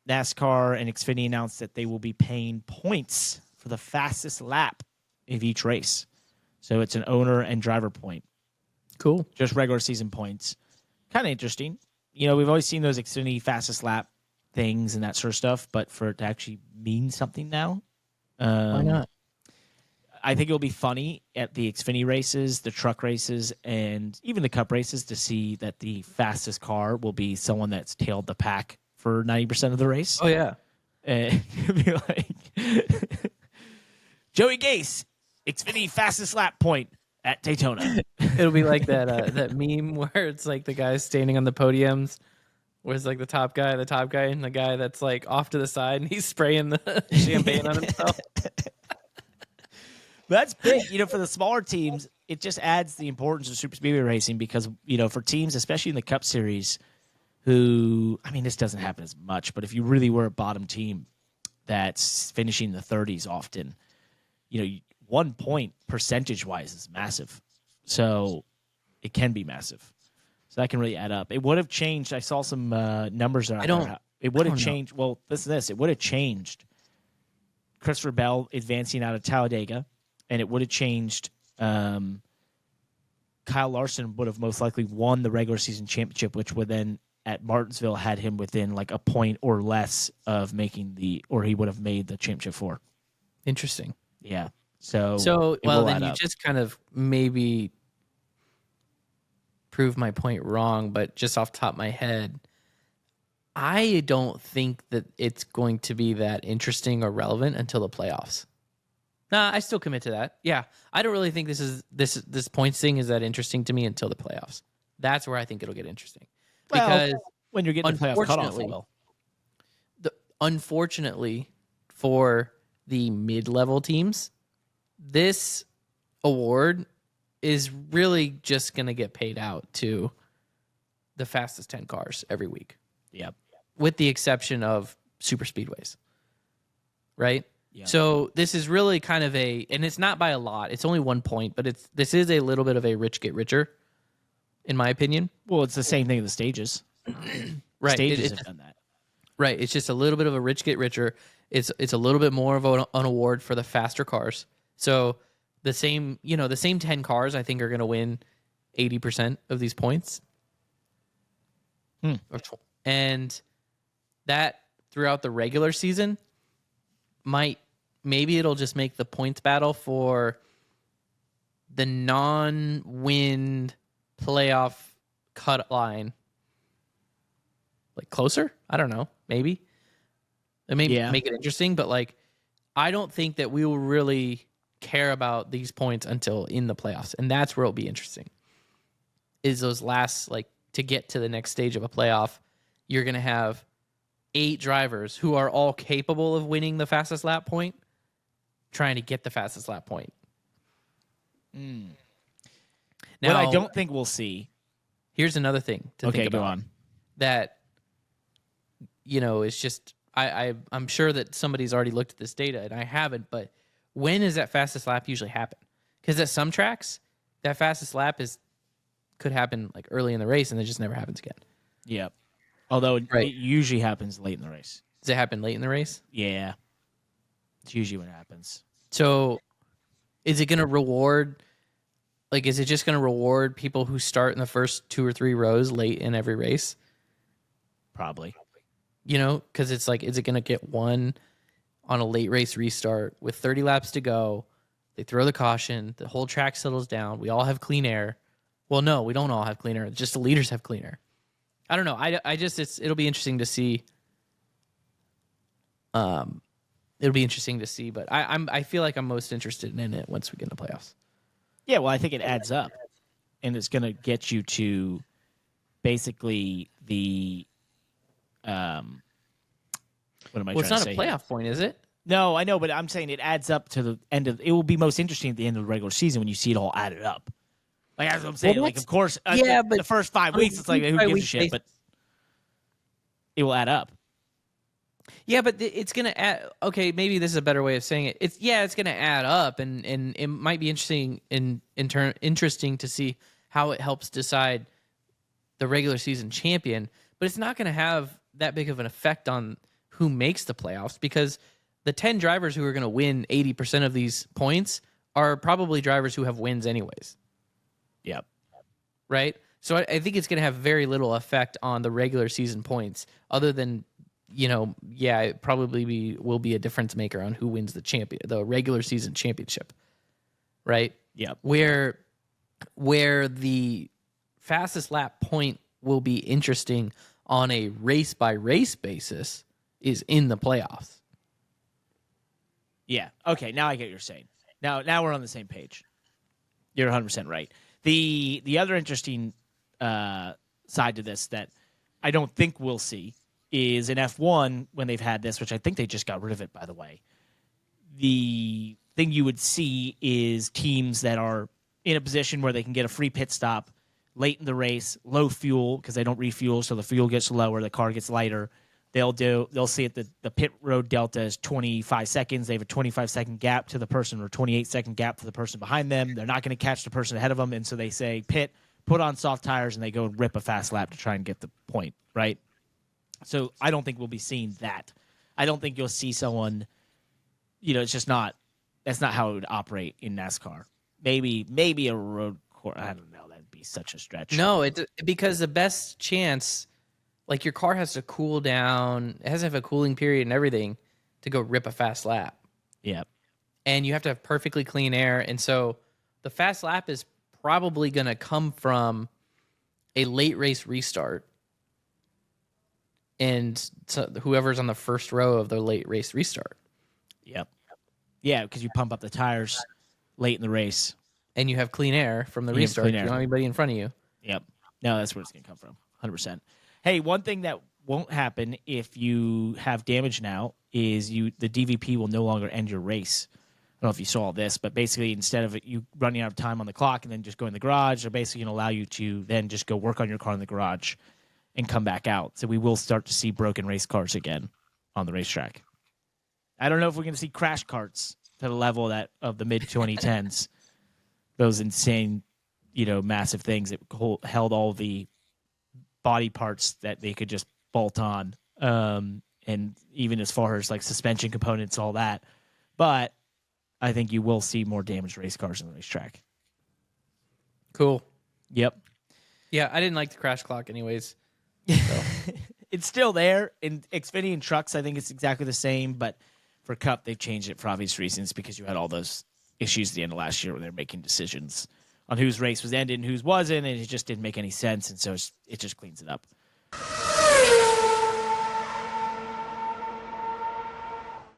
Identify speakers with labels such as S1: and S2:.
S1: NASCAR and Xfinity announced that they will be paying points for the fastest lap of each race. So it's an owner and driver point.
S2: Cool.
S1: Just regular season points. Kind of interesting. We've always seen those Xfinity fastest lap things and that sort of stuff, but for it to actually mean something now.
S2: Why not?
S1: I think it'll be funny at the Xfinity races, the truck races, and even the Cup races to see that the fastest car will be someone that's tailed the pack for 90% of the race.
S2: Oh, yeah.
S1: And it'll be like, Joey Gase, Xfinity fastest lap point at Daytona.
S2: It'll be like that meme where it's like the guy standing on the podiums, where it's like the top guy, and the guy that's like off to the side, and he's spraying the champagne on himself.
S1: That's big. For the smaller teams, it just adds the importance of super speedway racing because, for teams, especially in the Cup Series, this doesn't happen as much, but if you really were a bottom team that's finishing in the 30s often, 1 point percentage-wise is massive. So it can be massive. So that can really add up. It would have changed. I saw some numbers. It would have changed. Well, listen to this. It would have changed Christopher Bell advancing out of Talladega, and it would have changed Kyle Larson would have most likely won the regular season championship, which would then at Martinsville had him within like a point or less of he would have made the championship four.
S2: Interesting.
S1: Yeah. So
S2: then you just kind of maybe prove my point wrong, but just off the top of my head, I don't think that it's going to be that interesting or relevant until the playoffs. Nah, I still commit to that. Yeah, I don't really think this points thing is that interesting to me until the playoffs. That's where I think it'll get interesting. Because
S1: when you're getting the playoff cutoff, it will.
S2: Unfortunately, for the mid-level teams, this award is really just going to get paid out to the fastest 10 cars every week.
S1: Yep.
S2: With the exception of super speedways. Right?
S1: Yep.
S2: So this is really kind of and it's not by a lot. It's only 1 point, but this is a little bit of a rich get richer, in my opinion.
S1: Well, it's the same thing in the stages.
S2: Right.
S1: Stages have done that.
S2: Right. It's just a little bit of a rich get richer. It's a little bit more of an award for the faster cars. So the same 10 cars I think are going to win 80% of these points. And that throughout the regular season maybe it'll just make the points battle for the non-win playoff cut line like closer. I don't know. Maybe it may make it interesting, but like I don't think that we will really care about these points until in the playoffs, and that's where it'll be interesting. Is those last to get to the next stage of a playoff, you're going to have 8 drivers who are all capable of winning the fastest lap point, trying to get the fastest lap point.
S1: Now,
S2: What
S1: I don't think we'll see.
S2: Here's another thing to think about.
S1: Go on.
S2: That, it's just, I'm sure that somebody's already looked at this data, and I haven't, but when does that fastest lap usually happen? Because at some tracks, that fastest lap could happen early in the race, and it just never happens again.
S1: Yep. Although it usually happens late in the race.
S2: Does it happen late in the race?
S1: Yeah. It's usually when it happens.
S2: So is it going to reward, is it just going to reward people who start in the first 2 or 3 rows late in every race?
S1: Probably.
S2: Because it's is it going to get one on a late race restart with 30 laps to go? They throw the caution. The whole track settles down. We all have clean air. Well, no, we don't all have clean air. Just the leaders have clean air. I don't know. It'll be interesting to see. It'll be interesting to see, but I feel like I'm most interested in it once we get in the playoffs.
S1: Yeah, well, I think it adds up, and it's going to get you to basically the what am I trying to say?
S2: Well, it's not a playoff point, is it?
S1: No, I know, but I'm saying it adds up to the end of. It will be most interesting at the end of the regular season when you see it all added up. As I'm saying, of course, but the first 5 weeks, it's who gives a shit, but it will add up.
S2: Yeah, but it's going to add. Okay, maybe this is a better way of saying it. It's going to add up, and it might be interesting interesting to see how it helps decide the regular season champion. But it's not going to have that big of an effect on who makes the playoffs, because the 10 drivers who are going to win 80% of these points are probably drivers who have wins anyways.
S1: Yep.
S2: Right? So I think it's going to have very little effect on the regular season points, other than, it probably will be a difference maker on who wins the regular season championship. Right?
S1: Yep.
S2: Where the fastest lap point will be interesting on a race by race basis is in the playoffs.
S1: Yeah. Okay. Now I get what you're saying. Now we're on the same page. You're 100% right. The other interesting side to this that I don't think we'll see is in F1 when they've had this, which I think they just got rid of it, by the way. The thing you would see is teams that are in a position where they can get a free pit stop late in the race, low fuel because they don't refuel, so the fuel gets lower, the car gets lighter. They'll see it the pit road delta is 25 seconds. They have a 25-second gap to the person or 28-second gap to the person behind them. They're not going to catch the person ahead of them, and so they say pit, put on soft tires, and they go and rip a fast lap to try and get the point, right? So I don't think we'll be seeing that. I don't think you'll see someone, it's just not – that's not how it would operate in NASCAR. Maybe a road course. I don't know. That'd be such a stretch.
S2: No, because the best chance – like your car has to cool down. It has to have a cooling period and everything to go rip a fast lap.
S1: Yeah.
S2: And you have to have perfectly clean air. And so the fast lap is probably going to come from a late race restart. And so whoever's on the first row of the late race restart.
S1: Yep. Yeah, because you pump up the tires late in the race.
S2: And you have clean air from the restart. You don't have anybody in front of you.
S1: Yep. No, that's where it's going to come from. 100%. Hey, one thing that won't happen if you have damage now is the DVP will no longer end your race. I don't know if you saw this, but basically instead of you running out of time on the clock and then just go in the garage, they're basically going to allow you to then just go work on your car in the garage and come back out. So we will start to see broken race cars again on the racetrack. I don't know if we're going to see crash carts to the level of the mid-2010s, those insane, massive things that held all the body parts that they could just bolt on, and even as far as like suspension components, all that. But I think you will see more damaged race cars on the racetrack.
S2: Cool.
S1: Yep.
S2: Yeah, I didn't like the crash clock anyways. So.
S1: It's still there. In Xfinity and trucks, I think it's exactly the same. But for Cup, they've changed it for obvious reasons because you had all those issues at the end of last year when they were making decisions on whose race was ended and whose wasn't, and it just didn't make any sense, and so it just cleans it up.